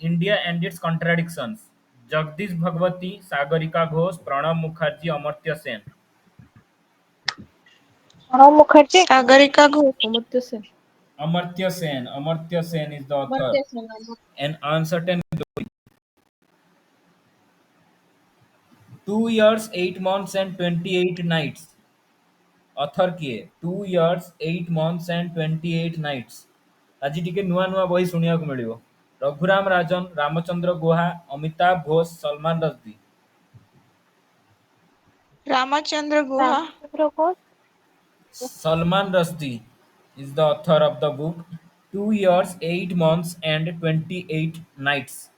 India and its contradictions. Jagdish Bhagwati, Sagarika Ghosh, Pranab Mukherjee, Amartya Sen. Pranab Mukherjee. Sagarika Ghosh. Amartya Sen. Amartya Sen. Amartya Sen is the author. Amartya Sen. An Uncertain Glory. 2 years, 8 months, and 28 nights. Author किए 2 years, 8 months, and 28 nights. आज टिके नुआ नुआ बही शुणा मिलो. Raghuram Rajan, Ramachandra Guha, Amitabh Ghosh, Salman Rushdie. Ramachandra Guha. Ramachandra Ghosh. Salman Rushdie is the author of the book 2 years, 8 months, and 28 nights.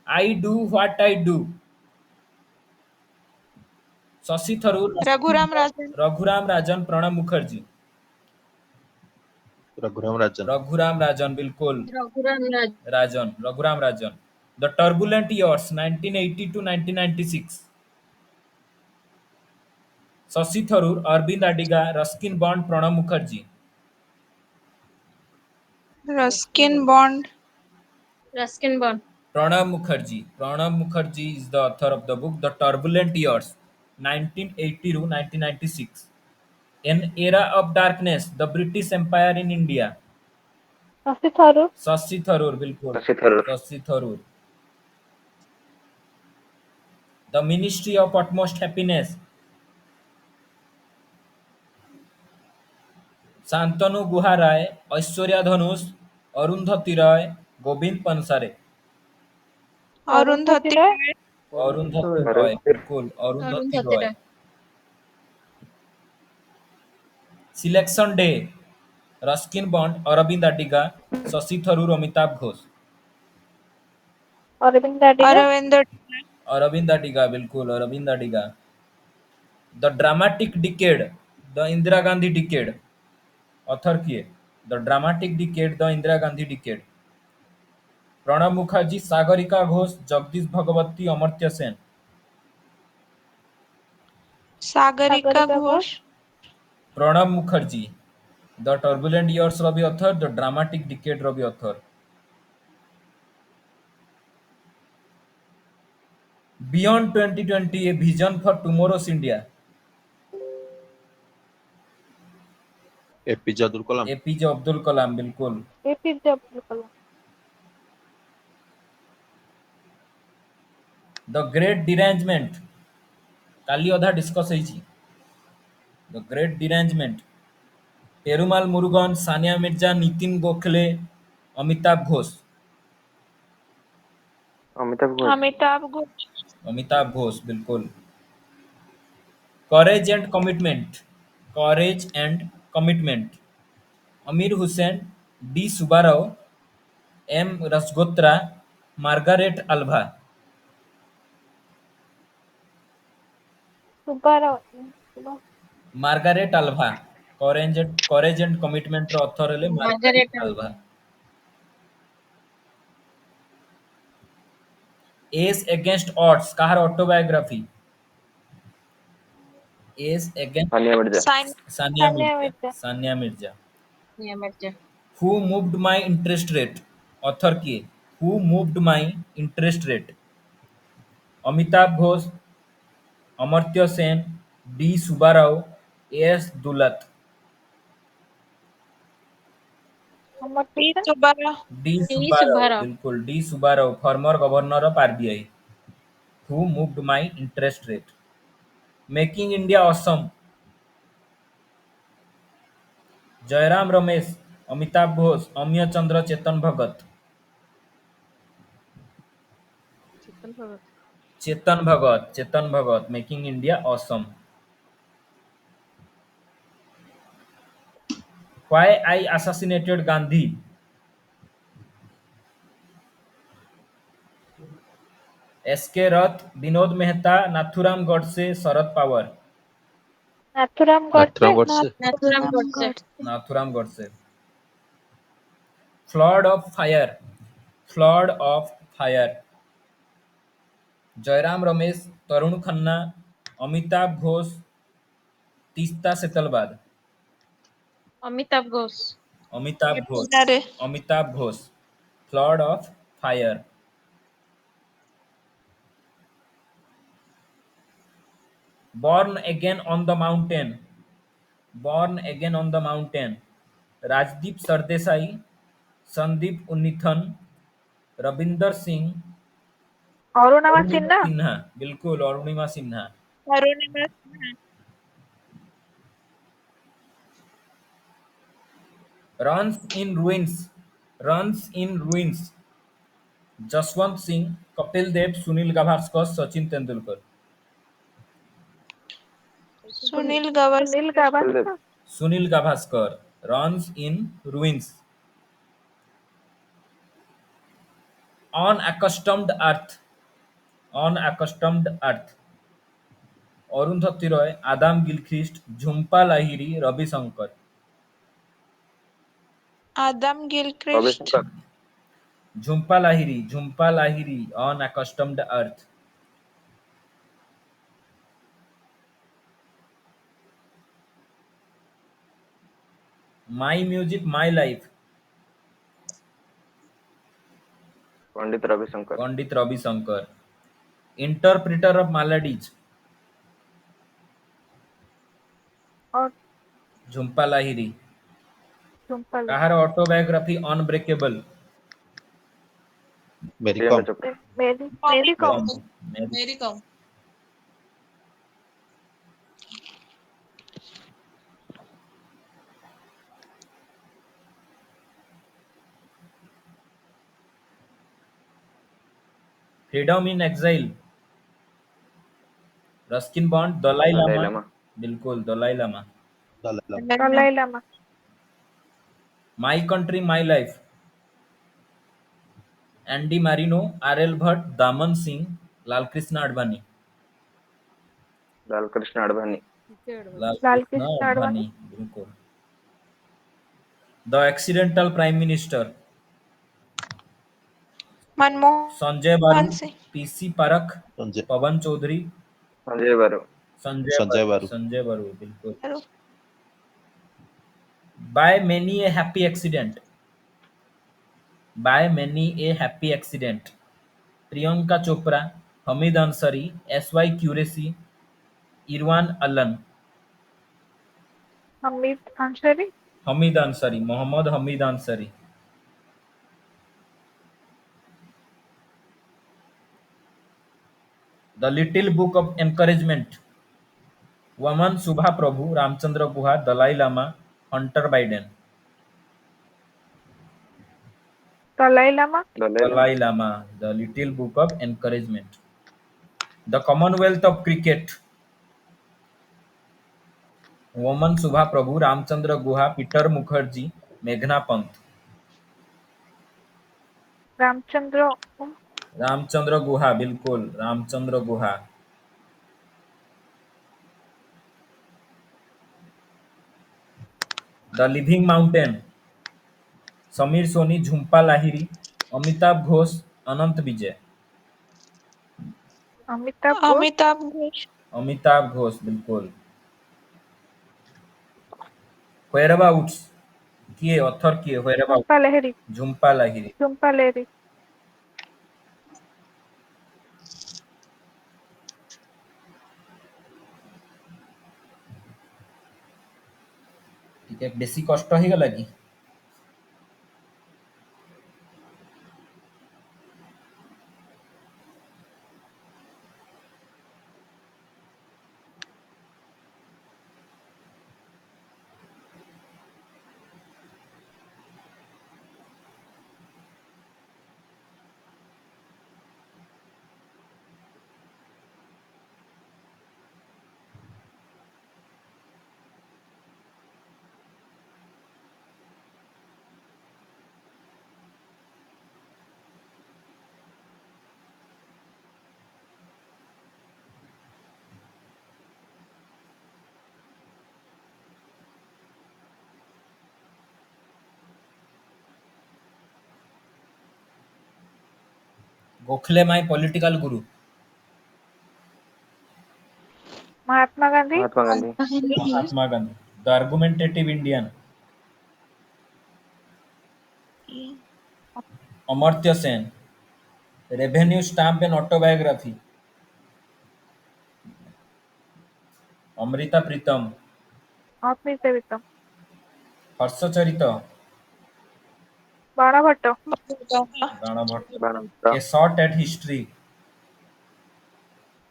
I do what I do. Shashi Tharoor, Raghuram Rajan. Raghuram Rajan, Pranab Mukherjee. Raghuram Rajan Raghuram Rajan, बिल्कुल. Raghuram Rajan. Rajan, Raghuram Rajan. The Turbulent Years, 1980 to 1996. Shashi Tharoor, Arvind Adiga, Ruskin Bond, Pranab Mukherjee. Ruskin Bond. Ruskin Bond. Pranab Mukherjee. Pranab Mukherjee is the author of the book The Turbulent Years, 1980 to 1996. An Era of Darkness, The British Empire in India. Shashi Tharoor. Shashi Tharoor, बिल्कुल. Shashi Tharoor. Shashi Tharoor. The Ministry of Utmost Happiness. Shantanu Guha Rai, Aishwarya Dhanush, Arundhati Roy, Govind Pansare. Arundhati Roy. Roy. Arundhati Arun Roy, बिल्कुल. Arundhati Arundhati Roy. Roy. Selection day. Ruskin Bond, Aravind Adiga, Shashi Tharoor, Amitabh Ghosh. Arvind Adiga. Aravind. Aravind Adiga, बिल्कुल. Aravind Adiga. The dramatic decade, the Indira Gandhi decade. Author किए the dramatic decade, the Indira Gandhi decade. Pranab Mukherjee, Sagarika Ghosh, Jagdish Bhagwati, Amartya Sen. Sagarika Ghosh. Pranab Mukherjee, the turbulent years रो भी author, the dramatic decade रो भी author. Beyond 2020, a vision for tomorrow's India. A P J Abdul Kalam APJ Abdul Kalam, बिल्कुल. APJ Abdul Kalam. The great derangement, काली अधा discuss होईची. The great derangement, Perumal Murugan, Sania Mirza, Nitin Gokhale, Amitabh Ghosh. Amitabh Ghosh. Amitabh Ghosh. Amitabh Ghosh, बिल्कुल. Courage and commitment, courage and commitment, Amir Hussain, D Subbarao, M Rasgotra, Margaret Alva. Subbarao. Margaret Alva. Courage and commitment रो author हेले Margaret Margaret Alva. Alva. Ace against odds, कहार autobiography. S against Sania Mirza. Sania Sania Mirza. Mirza. Sania Mirza. Mirza. Who moved my interest rate, author किए who moved my interest rate. Amitabh Ghosh, Amartya Sen, D Subbarao, S Dulat. Amartya P. Sen. Subbarao. D P. Subbarao, Subbarao. बिल्कुल. D Subbarao, former governor of RBI. Who moved my interest rate. Making India awesome, Jairam Ramesh, Amitabh Ghosh, Amiya Chandra, Chetan Bhagat. Chetan Bhagat. Chetan Bhagat, Chetan Bhagat, making India awesome. Why I assassinated Gandhi. S K Rath, Vinod Mehta, Nathuram Godse, Sharad Pawar. Nathuram Nathuram Godse. Godse Nathuram Godse. Nathuram Godse. Flood of fire, flood of fire, Jairam Ramesh, Tarun Khanna, Amitabh Ghosh, Teesta Setalvad. Amitabh Ghosh. Amitabh Ghosh. Pare. Amitabh Ghosh. Flood of fire. Born again on the mountain. Born again on the mountain. Rajdeep Sardesai, Sandeep Unithan, Ravinder Singh, Arunima Arunima Sinha, Sinha, बिल्कुल Arunima Sinha. Arunima Sinha, runs in ruins, runs in ruins, Jaswant Singh, Kapil Dev, Sunil Gavaskar, Sachin Tendulkar. Sunil Sunil Gavaskar, Gavaskar, Sunil Gavaskar, runs in ruins। unaccustomed earth, unaccustomed earth, Arundhati Roy, Adam Gilchrist, Jhumpa Lahiri, Ravishankar. Adam Gilchrist, Jhumpa Lahiri, unaccustomed earth। My music my life, Pandit Ravishankar. Interpreter of maladies, और झुम्पा लाहिरी। झुम्पल, काହାର autobiography unbreakable, Mary Kom Mary Kom, Mary Kom, freedom in exile, Ruskin Bond, Dalai Lama, बिल्कुल दलाई लामा। दलाल Dalai Lama, my country my life, Andy Marino, R L Bhatt, Daman Singh, Lalkrishna Advani. लाल लालकृष्ण कृष्ण आडवाणी, आडवाणी, बिल्कुल। The accidental prime minister, Sanjay Baru, Manmohan Singh, PC Parakh, Sanjay Pawan Chaudhary, Sanjay Baru Sanjay Baru, बिल्कुल। By many a happy accident, by many a happy accident, Priyanka Chopra, Hamid Ansari, S Y Quraishi, इरवान अलन। Hamid Ansari, Hamid Ansari, Mohammad Hamid Ansari. The little book of encouragement, Vaman Subha Prabhu, Ramachandra Guha, Dalai Lama, Hunter Biden. Dalai Lama, Dalai Lama, the little book of encouragement. The commonwealth of cricket, Vaman Subha Prabhu, Ramachandra Guha, Peter Mukerjea, मेघना पंत। रामचंद्र, रामचंद्र गुहा, बिल्कुल Ramachandra Guha. The living mountain, Sameer Soni, Jhumpa Lahiri, Amitabh Ghosh, Anant Vijay. Amitabh Ghosh, Amitabh Ghosh, Amitabh Ghosh, बिल्कुल। Whereabouts, किए author किए व्हेयरअबाउट, झुम्पा लहरी, झुम्पा लाहिरी। झुम्पा लहरी, टिके बेसी कष्ट ही गला कि Gokhale my political guru, Mahatma Gandhi, Mahatma Gandhi. The argumentative Indian, Amartya Sen. Revenue stamp and autobiography, Amrita Pritam, Asmita Harshacharita, Banabhatta Banabhatta, Banabhatta, A shot at history,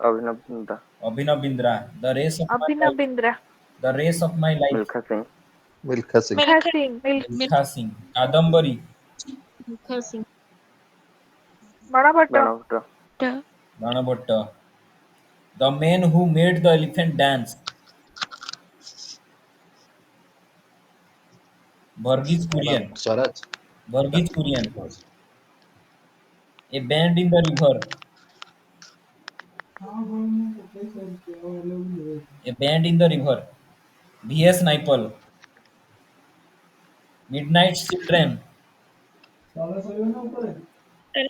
ଅଭିନବ, Abhinav Bindra, The Race of My ଅଭିନବ Life, Bindra The Race of My Life, Milkha Singh, Milkha Singh Milkha Milkha Singh Milkha Singh, Kadambari, Milkha Singh. Banabhatta Banabhatta, Banabhatta, The Man Who Made the Elephant Dance, Varghese Kurian, Swaraj Varghese Kurian, A Band in the River, A Band in the River, V.S. Naipaul, Midnight's Children,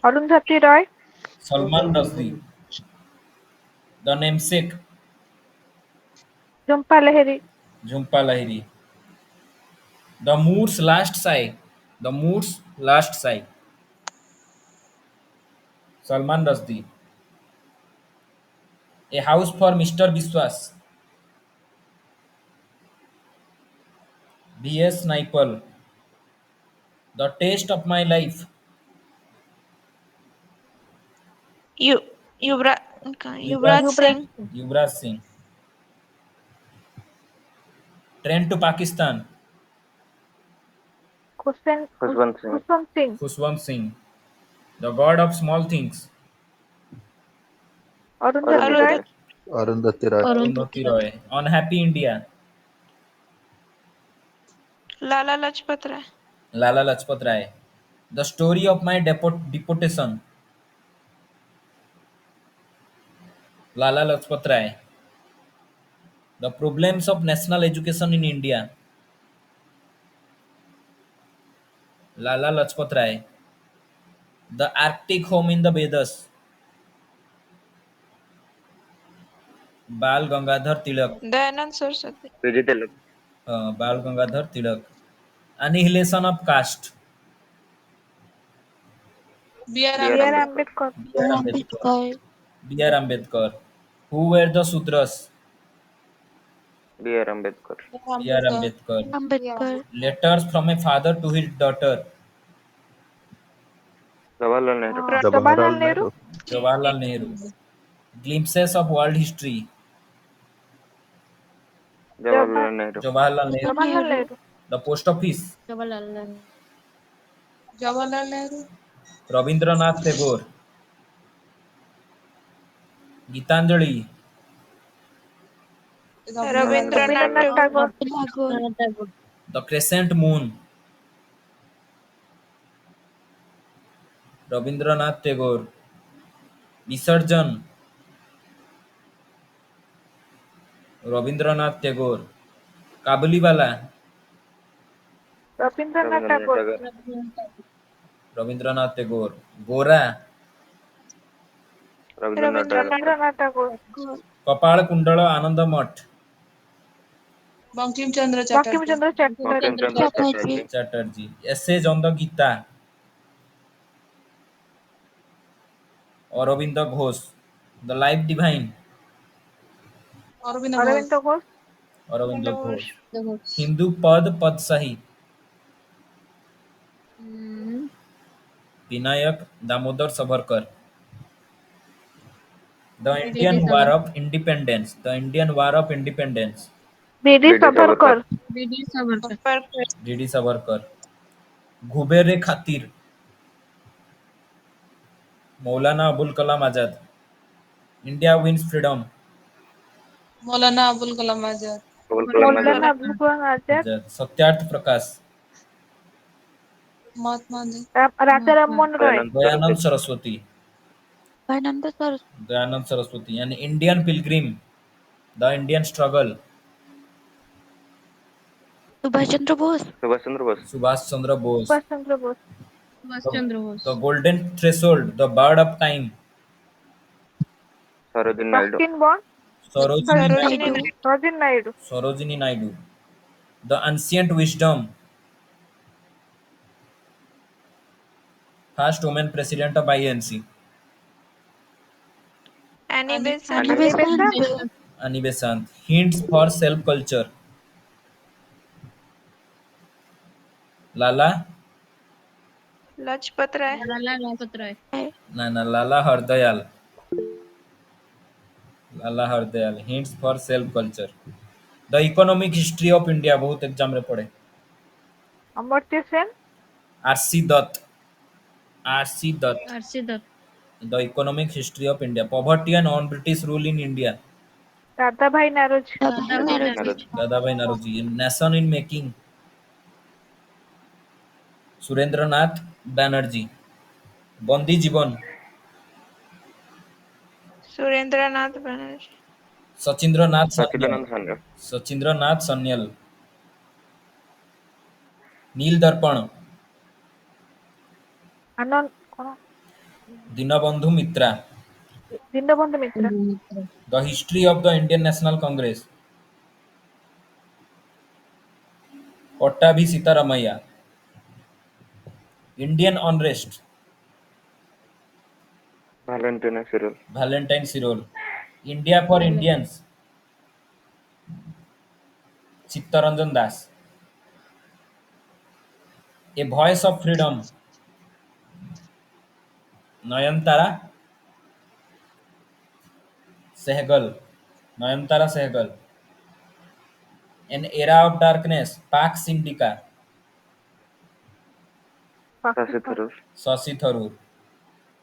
Arundhati Roy Salman Rushdie, The Namesake, Jhumpa Lahiri Jhumpa Lahiri, The Moor's Last Sigh, The Moor's Last Sigh, Salman Rushdie, A House for Mr. Biswas, V.S. Naipaul, The Taste of My Life, यु Yuvraj Yuvraj Singh Singh Yuvraj Singh, Train to Pakistan, Khushwant Singh, Khushwant Singh Khushwant Singh, The God of Small Things, Arundhati Arundhati Roy Roy, Arundhati Roy Arundhati Roy, Unhappy India, Lala Lajpat Rai Lala Lajpat Rai, The Story of My Deportation, Lala Lajpat Rai, The Problems of National Education in India, Lala Lajpat Rai, The Arctic Home in the Vedas, Bal Gangadhar Tilak, Dayanand Saraswati P G Tilak, Bal Gangadhar Tilak, Annihilation of Caste, B R B R B R Ambedkar Ambedkar, Ambedkar B.R. Ambedkar, B.R. Ambedkar, Who Were the Sudras, B R Ambedkar, B.R. Ambedkar, Letters from a Father to His Daughter, Jawaharlal Nehru, Jawaharlal Jawaharlal Nehru Nehru Jawaharlal Nehru, Glimpses of World History, Jawaharlal Nehru, Jawaharlal Nehru, Jawaharlal Nehru The Post Office, Jawaharlal Nehru. Jawaharlal Nehru Rabindranath Tagore, Gitanjali, Rabindranath Rabindranath Rabindranath Tagore Tagore Rabindranath Tagore. The Crescent Moon, Rabindranath Tagore, Visarjan, Rabindranath Tagore, Kabuliwala, Rabindranath Rabindranath Tagore Tagore, Rabindranath Tagore. Rabindranath Tagore, Gora, Rabindranath Tagore, Rabindranath Tagore Kapal Kundala Ananda Math, Bankim Chandra Chatterjee Bankim Chandra Chatterjee Bankim Chandra Chatterjee, Chatterjee, Essays on the Gita, Aurobindo Ghosh, The Life Divine, Aurobindo Ghosh Aurobindo Ghosh Aurobindo Ghosh, Tagore. Hindu Padsahi, Hmm. Vinayak Damodar Savarkar, The B.D. Indian War of Independence, The Indian War of Independence, B D B D Savarkar, Savarkar B.D. Savarkar. पर D.D. Savarkar, Ghubere Khatir, Maulana Abul Kalam Azad, India Wins Freedom, Maulana Abul Kalam Azad Abul Kalam Maulana Azad, Maulana Abul Abul Kalam Azad Azad, Satyarth Prakash, Mahatma Gandhi Raja Rammohan Roy Dayanand Dayanand Saraswati, Saraswati, Dayanand Saraswati, and Indian Pilgrim, The Indian Struggle, Subhash Chandra Bose, Subhash Chandra Bose, Subhash Chandra Bose Subhash The, Chandra the Bose. Golden Threshold, The Bird of Time, Sarojini Naidu, ରସ୍କିନ bond Sarojini Sarojini Naidu, Sarojini Naidu Sarojini Naidu, The Ancient Wisdom, first woman president of INC, Annie Annie Besant Annie Besant, Besant Ani Besant. Hints for self culture. Lala? Lajpat Rai Lala Lajpat Rai. Na Lala Hardayal. Lala Hardayal. Hints for self culture. The economic history of India. बहुत exam रे पढ़े. Amartya Sen R.C. Dutt. R.C. Dutt. R C Dutt. The economic history of India. Poverty and non-British rule in India. दादा भाई नारोज दादा भाई Naoroji. Dadabhai Naroji. Nation in making. Surendranath Banerjee. Bandi Jiban. Surendra Nath Banerjee Sachindranath Sanyal. Sachidanand Sanyal. Sachindranath Sanyal. नील दर्पण. आनंद कौन दीनबंधु मित्रा. दीनबंधु मित्र The history of the Indian National Congress. Pattabhi Sitaramaiah. Indian unrest. Valentine serial. Valentine Sirol. India for Indians. Chittaranjan Das. A voice of freedom. Nayantara Sehgal. Nayantara Sehgal. An era of darkness. Pak Sindika. Shashi Pakistan Tharoor. Shashi Tharoor.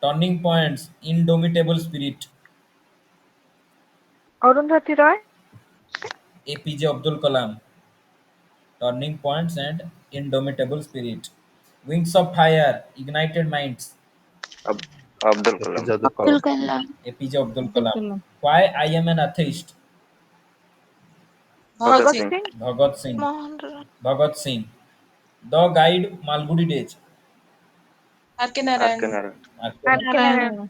Turning points. Indomitable spirit. Arundhati Roy APJ Abdul Kalam. Turning points and indomitable spirit. Wings of fire. Ignited minds. अब Abdul Kalam. APJ Abdul Kalam. APJ Abdul Abdul Kalam. Kalam. Why I am an atheist. Bhagat Bhagat Singh. Singh Bhagat Singh. Mohan Lal Bhagat Singh. The Guide Malgudi Days. R K R Narayan. K Narayan. R K Narayan Narayan.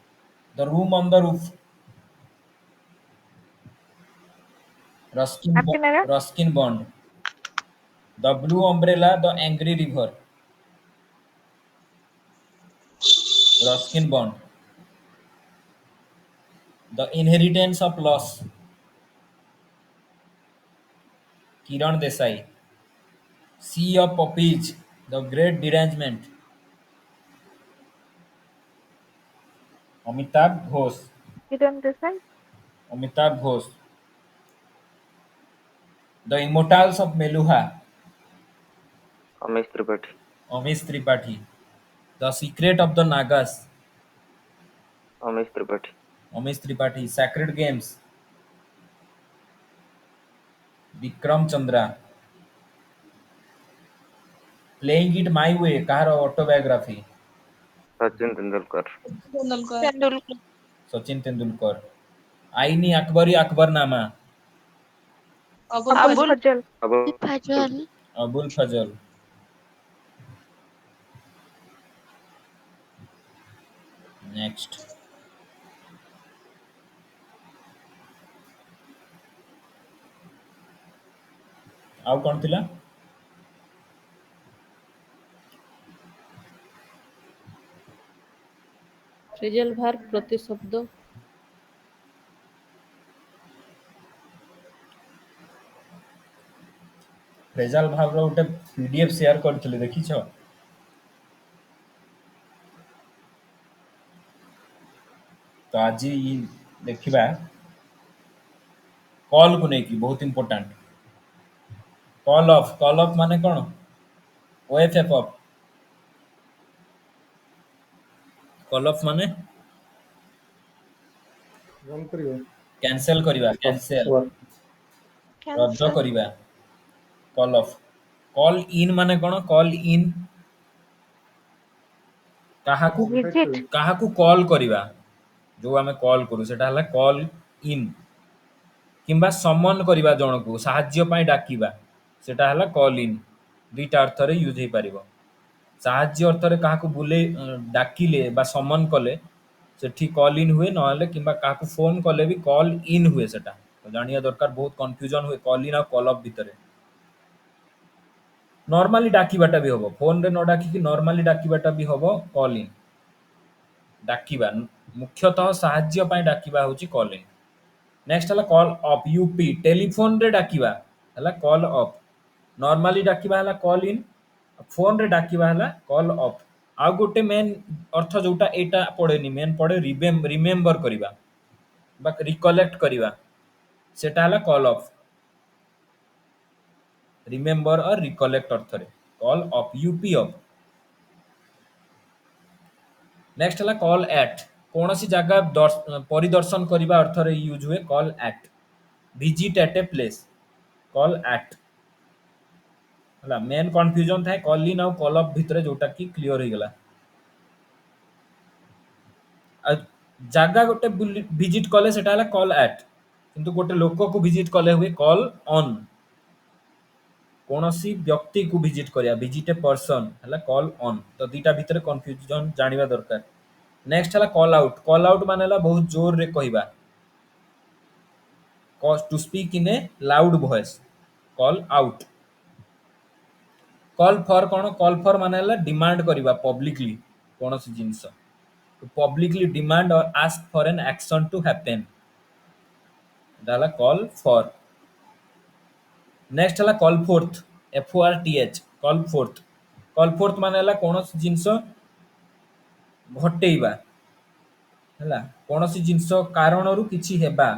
The Room on the Roof. R K Narayan Ruskin Bond. The Blue Umbrella, The Angry River. Ruskin Bond. The Inheritance of Loss. Kiran Desai. Sea of Poppies. The Great Derangement. Amitabh Ghosh. Kiran Desai Amitabh Ghosh. The Immortals of Meluha. Amesh Tripathi. Amish Tripathi. The Secret of the Nagas. Amesh Tripathi. Amish Tripathi. Sacred Games. Vikram Chandra. Playing It My Way. Kahar autobiography. Sachin Tendulkar. Tendulkar. Tendulkar Sachin Tendulkar. Aini Akbari Akbarnama. Abul Abul Fazal. Fazal Abul Abul Fazal. Next. ଆଉ କଣ ଥିଲା? Phrasal भार प्रतिशब्द. Phrasal ଭାବର ଗୋଟେ PDF share କରିଥିଲି ଦେଖିଛ? ତ ଆଜି ଦେଖିବା କଲ୍ କୁ ନେଇକି ବହୁତ ଇମ୍ପୋର୍ଟାଣ୍ଟ. କଲ୍ ଅଫ୍ ମାନେ କଣ? OFF of. କଲ୍ ଅଫ୍ ମାନେ କ୍ୟାନସେଲ କରିବା, କ୍ୟାନସେଲ ରଦ୍ଦ कैंसर କରିବା. Call of. କଲ୍ ଇନ୍ ମାନେ କଣ? କଲ୍ ଇନ୍ କାହାକୁ विजिट କାହାକୁ କଲ୍ କରିବା. ଯୋଉ ଆମେ କଲ୍ କରୁ ସେଟା ହେଲା କଲ୍ ଇନ୍. କିମ୍ବା ସମନ କରିବା ଜଣକୁ, ସାହାଯ୍ୟ ପାଇଁ ଡାକିବା, ସେଟା ହେଲା କଲ୍ ଇନ୍. ଦୁଇଟା ଅର୍ଥରେ ୟୁଜ୍ ହେଇପାରିବ. ସାହାଯ୍ୟ ଅର୍ଥରେ କାହାକୁ ଡାକିଲେ ବା ସମନ କଲେ ସେଠି କଲ୍ ଇନ୍ ହୁଏ, ନହେଲେ କିମ୍ବା କାହାକୁ ଫୋନ୍ କଲେ ବି କଲ୍ ଇନ୍ ହୁଏ ସେଟା. ତ ଜାଣିବା ଦରକାର, ବହୁତ କନଫ୍ୟୁଜନ ହୁଏ କଲ୍ ଇନ୍ ଆଉ କଲ୍ ଅଫ୍ ଭିତରେ. ନର୍ମାଲି ଡାକିବାଟା ବି ହବ, ଫୋନରେ ନ ଡାକିକି ନର୍ମାଲି ଡାକିବାଟା ବି ହବ କଲ୍ ଇନ୍. ଡାକିବା ମୁଖ୍ୟତଃ ସାହାଯ୍ୟ ପାଇଁ ଡାକିବା ହଉଛି କଲ୍ ଇନ୍. नेक्स्ट हला कॉल अप यूपी टेलीफोन रे डाकिबा हला कॉल अप नॉर्मली डाकिबा हला कॉल इन फोन रे डाकिबा हला कॉल अप आ गोटे मेन अर्थ जोटा एटा पड़ेनी मेन पड़े रिमेम्बर करिबा बा रिकलेक्ट करिबा सेटा हला कॉल अप रिमेम्बर और रिकलेक्ट अर्थ रे call up UP up next हला कॉल एट कौन सी जगह परिदर्शन करिबा अर्थ रे यूज हुए call at visit at a place call at हला मेन कंफ्यूजन थाए कॉल इन और कॉल अप भितरे जोटा की क्लियर हो गला आ जागा गोटे विजिट कले सेटा हला कॉल एट किंतु गोटे लोक को विजिट कले हुए कॉल ऑन कौन सी व्यक्ति को विजिट करिया विजिट ए पर्सन हला कॉल ऑन तो दीटा भितरे कंफ्यूजन जानिबा दरकार नेक्स्ट हला कॉल आउट माने हला बहुत जोर रे कहिबा to speak in a loud voice call out call for कौन कॉल फॉर माने हला डिमांड करिबा पब्लिकली कौन सी जिंस to publicly demand or ask for an action to happen डाला कॉल फॉर नेक्स्ट हला call fourth F O R T H call fourth माने हला कोनोसी जिंस घटेइबा हला कोनोसी जिंस कारण रु किछि हेबा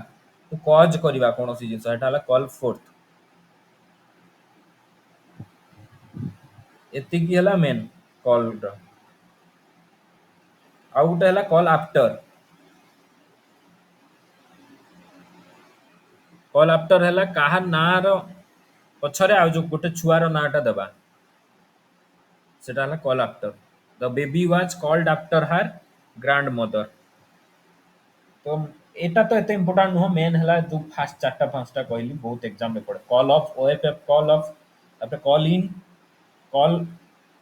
तो कॉज करिबा कोनोसी जिंस एटा हला कॉल फोर्थ एति की हला मेन कॉल रो आ गुटे हला कॉल आफ्टर हला काहा ना रो पछरे आ जो गोटे छुआर नाटा देबा सेटा हला call after the baby was called after her grand mother तो एटा तो एते इंपोर्टेंट नो मेन हला जो फास्ट चारटा पांचटा कहली बहुत एग्जाम में पड़े call off O F F call off तापर call in call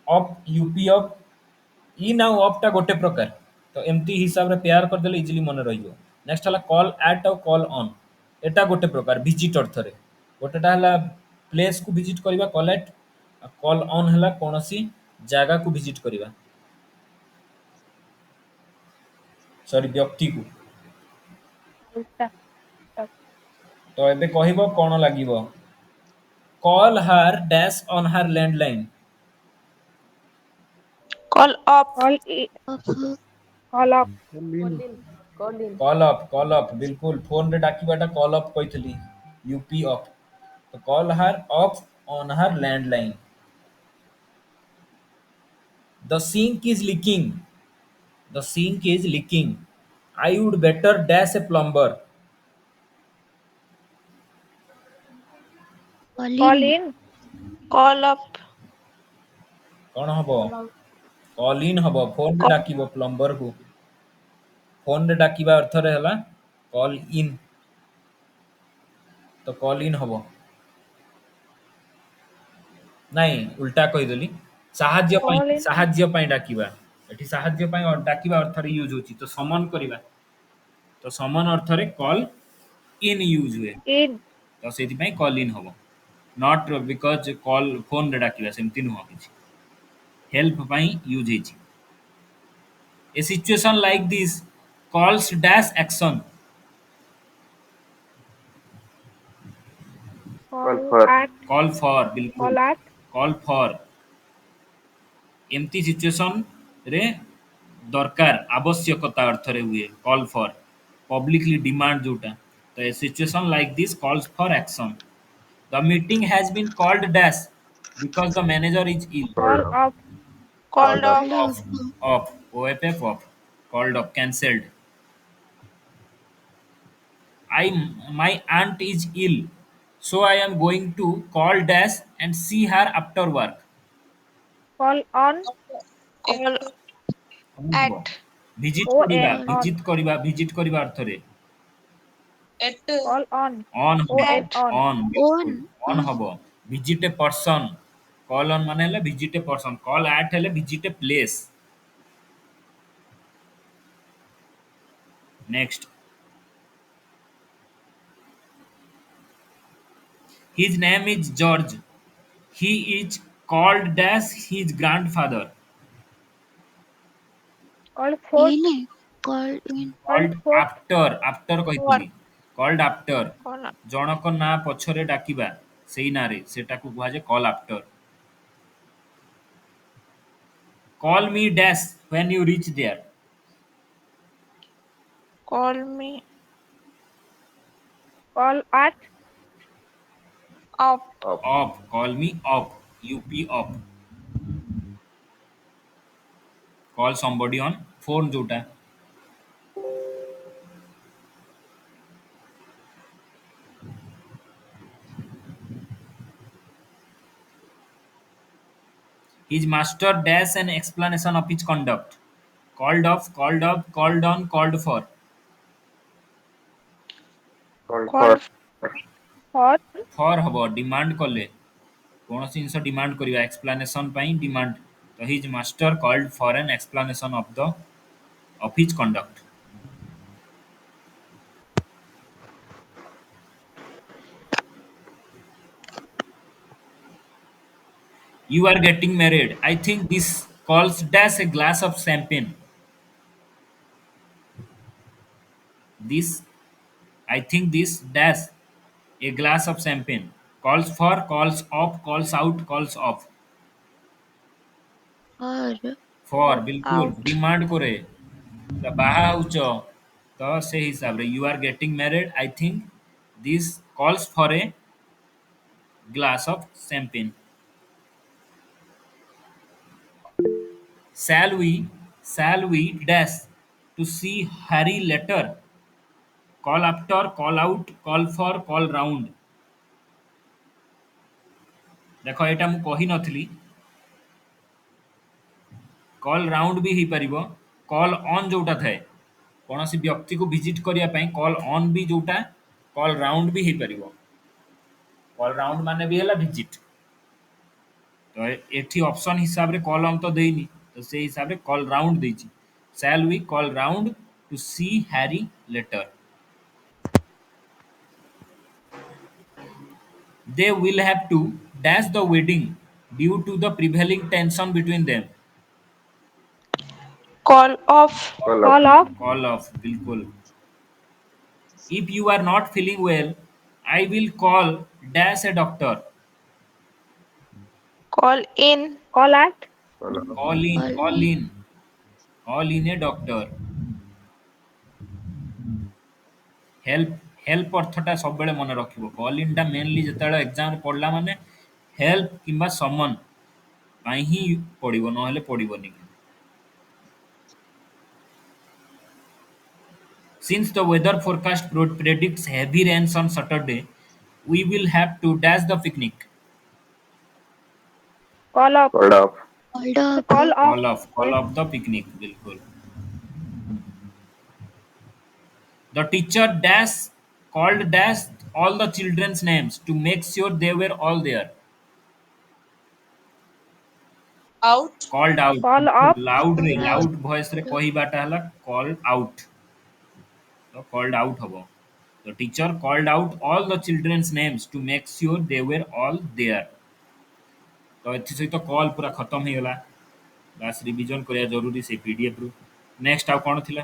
off up off in आ ऑफ टा गोटे प्रकार तो एमती हिसाब रे पेयर कर देले इजीली मन रहियो नेक्स्ट हला कॉल एट और कॉल ऑन एटा गोटे प्रकार विजिट अर्थ रे गोटेटा हला प्लेस को विजिट करबा कॉल एट कॉल ऑन हला कोनोसी जगह को विजिट करबा सॉरी व्यक्ति को उल्टा तो एबे कहिबो कोन लागिबो call her dash on her landline call up call up call up बिल्कुल फोन रे डाकिबाटा कॉल अप कहितली यूपी अप तो call her off on her landline the sink is leaking the sink is leaking I would better dash a plumber call in call up कौन हबो call in हबो phone रे डाकिबो plumber को phone रे डाकिबा अर्थ रे हला call in तो call in हबो नहीं उल्टा कहि देली कॉल इन साहाଯ୍य पई डाकिबा एठी साहाଯ୍य पई डाकिबा अर्थ रे यूज होची तो समन करिबा तो समन अर्थ रे कॉल इन यूज हुए इन तो सेति पई कॉल इन हबो नॉट बिकॉज कॉल फोन रे डाकिबा सेमति नुह किछि हेल्प पई यूज हेची a situation like this calls dash action call call for at call for बिल्कुल कॉल एट कॉल फॉर एमती सिचुएशन रे दरकार आवश्यकता अर्थ रे हुए कॉल फॉर पब्लिकली डिमांड जोटा तो a situation like this calls for action the meeting has been called dash because the manager is ill call called up called off up off O F F off called off cancelled I my aunt is ill, so I am going to call Dash and see her after work. Call on call at Visit ओ करिबा N on visit करिबा अर्थ रे eight call on on ओ हबो N on on बिल्कुल on हबो visit a person call on माने हला visit a person call at हले visit a place next his name is George he is called Dash his grandfather call forth call called forth after for कहतुली called after Call जनक ना पछरे डाकिबा सेई नारे सेटाकू कुहाजे call after call me dash when you reach there call me Call at. up. Up. Off call me off up off call somebody on phone जोटा His master dash an explanation of his conduct. Called off, called up, called on, called for. Called Call For. For हब demand कले कौन जिनस demand करवा explanation demand तो his master called for an explanation of his conduct You are getting married. I think this calls dash a glass of champagne. This I think this dash a glass of champagne. Calls for, calls up, calls out, calls off. for For For. बिल्कुल out. Demand करे तो बाहा होच तो से हिसाब रे you are getting married I think this calls for a glass of champagne shall we shall we dash to see Harry later call after call out call for call round देखो एटा मु कहि नथली कॉल राउंड भी ही परिबो call on जोटा थाए कौन सी व्यक्ति को visit करिया पई कॉल ऑन भी जोटा कॉल राउंड भी ही परिबो कॉल राउंड माने भी हला विजिट तो एठी ऑप्शन हिसाब रे कॉल ऑन तो देइनी तो से हिसाब रे कॉल राउंड देछि shall we call round to see Harry later they will have to dash the wedding due to the prevailing tension between them Call off. call up Call off. call off बिल्कुल if you are not feeling well I will call dash a doctor Call in. Call at. call up call in a doctor help help अर्थटा सब बेले मन रखिबो call in टा mainly जेताळे exam पढ़ला माने help किंबा समन पाई ही पड़िबो नहले पड़िबोनी since the weather forecast predicts heavy rains on Saturday we will have to dash the picnic Call up. called up Call off. call off the picnic बिल्कुल the teacher dash called dash all the children's names to make sure they were all there Out. called out Call off. loud voice रे कहिबाटा हला called out तो called out हबो the teacher called out all the children's names to make sure they were all there तो एथि सहित call पूरा खत्म हो गला बास रिवीजन करिया जरूरी से पीडीएफ रु नेक्स्ट आ कोन थिला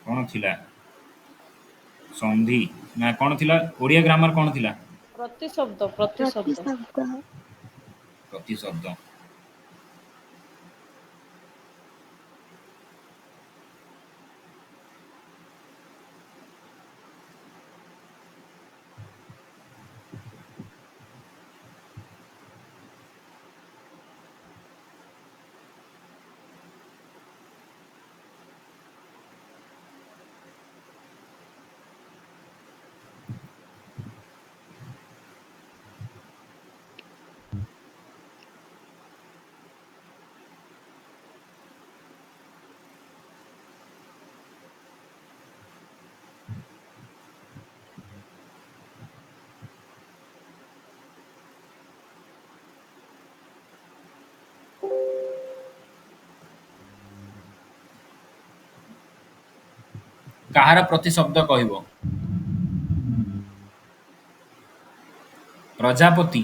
कोन थिला संधि ना कोन थिला ओडिया ग्रामर कोन थिला प्रतिशब्द प्रतिशब्द प्रतिशब्द कहार प्रतिशब्द कहब प्रजापति